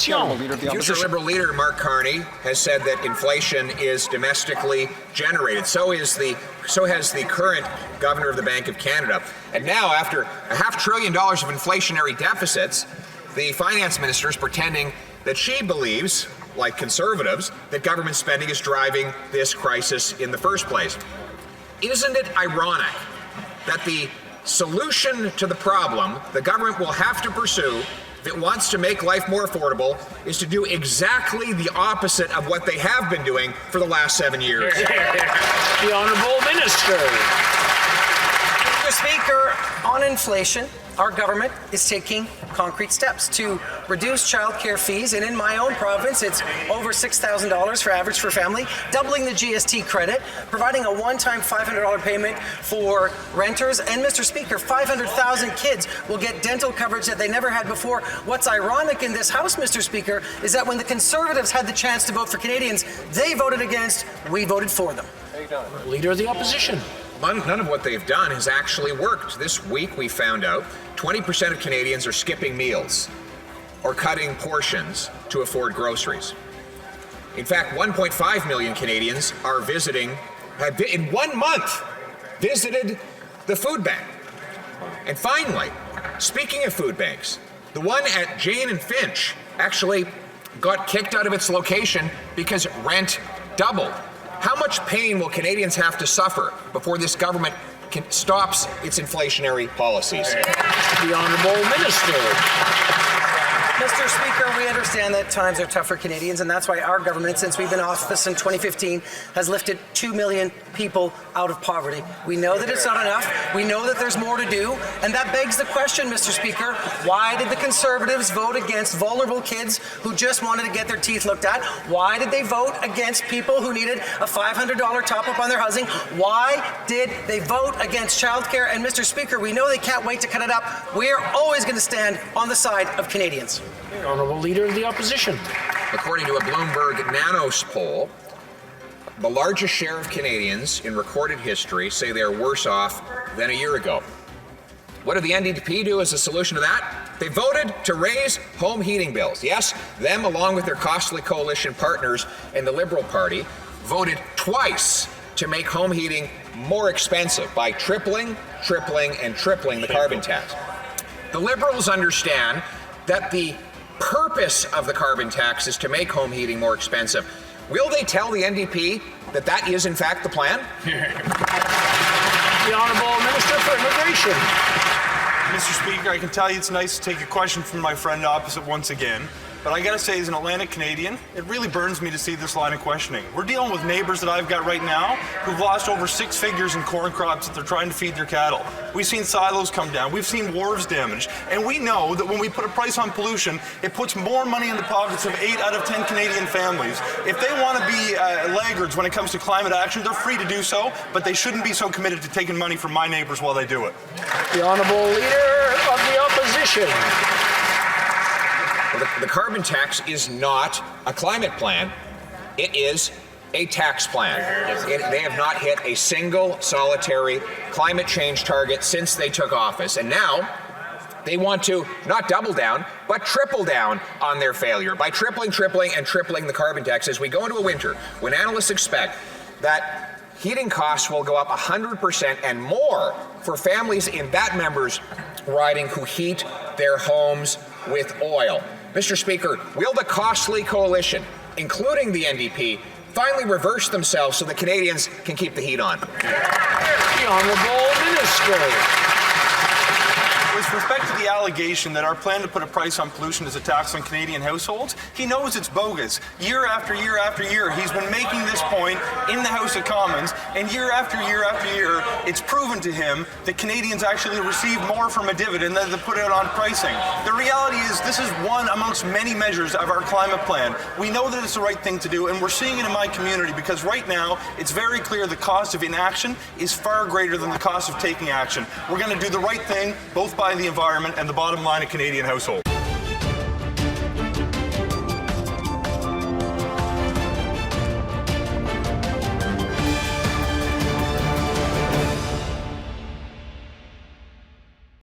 l'opposition. Future Liberal leader Mark Carney has said that inflation is domestically generated. So has the current governor of the Bank of Canada. And now, after $500 billion of inflationary deficits, the finance minister is pretending that she believes, like conservatives, that government spending is driving this crisis in the first place. Isn't it ironic that the solution to the problem the government will have to pursue if it wants to make life more affordable is to do exactly the opposite of what they have been doing for the last 7 years? The Honourable Minister. Mr. Speaker, on inflation, our government is taking concrete steps to reduce childcare fees, and in my own province, it's over $6,000 for average for family, doubling the GST credit, providing a one-time $500 payment for renters, and Mr. Speaker, 500,000 kids will get dental coverage that they never had before. What's ironic in this House, Mr. Speaker, is that when the Conservatives had the chance to vote for Canadians, they voted against, we voted for them. Leader of the Opposition. None of what they've done has actually worked. This week we found out 20% of Canadians are skipping meals or cutting portions to afford groceries. In fact, 1.5 million Canadians have in 1 month visited the food bank. And finally, speaking of food banks, the one at Jane and Finch actually got kicked out of its location because rent doubled. How much pain will Canadians have to suffer before this government stops its inflationary policies? The Honourable Minister. Mr. Speaker, we understand that times are tough for Canadians, and that's why our government, since we've been in office in 2015, has lifted 2 million people out of poverty. We know that it's not enough. We know that there's more to do, and that begs the question, Mr. Speaker, why did the Conservatives vote against vulnerable kids who just wanted to get their teeth looked at? Why did they vote against people who needed a $500 top-up on their housing? Why did they vote against childcare? And Mr. Speaker, we know they can't wait to cut it up. We're always going to stand on the side of Canadians. Honourable Leader of the Opposition. According to a Bloomberg Nanos poll, the largest share of Canadians in recorded history say they are worse off than a year ago. What did the NDP do as a solution to that? They voted to raise home heating bills. Yes, them along with their costly coalition partners in the Liberal Party voted twice to make home heating more expensive by tripling the carbon tax. The Liberals understand that the purpose of the carbon tax is to make home heating more expensive. Will they tell the NDP that that is in fact the plan? The Honourable Minister for Immigration. Mr. Speaker, I can tell you it's nice to take a question from my friend opposite once again. But I gotta say, as an Atlantic Canadian, it really burns me to see this line of questioning. We're dealing with neighbors that I've got right now who've lost over 6 figures in corn crops that they're trying to feed their cattle. We've seen silos come down. We've seen wharves damaged. And we know that when we put a price on pollution, it puts more money in the pockets of 8 out of 10 Canadian families. If they want to be laggards when it comes to climate action, they're free to do so, but they shouldn't be so committed to taking money from my neighbors while they do it. The Honourable Leader of the Opposition. Well, the carbon tax is not a climate plan. It is a tax plan. They have not hit a single solitary climate change target since they took office. And now they want to not double down, but triple down on their failure by tripling the carbon tax as we go into a winter when analysts expect that heating costs will go up 100% and more for families in that member's riding who heat their homes with oil. Mr. Speaker, will the costly coalition, including the NDP, finally reverse themselves so the Canadians can keep the heat on? The Honourable Minister. With respect to the allegation that our plan to put a price on pollution is a tax on Canadian households, he knows it's bogus. Year after year after year, he's been making this point in the House of Commons, and year after year after year, it's proven to him that Canadians actually receive more from a dividend than they put out on pricing. The reality is this is one amongst many measures of our climate plan. We know that it's the right thing to do, and we're seeing it in my community because right now, it's very clear the cost of inaction is far greater than the cost of taking action. We're going to do the right thing, both by the environment and the bottom line of Canadian households.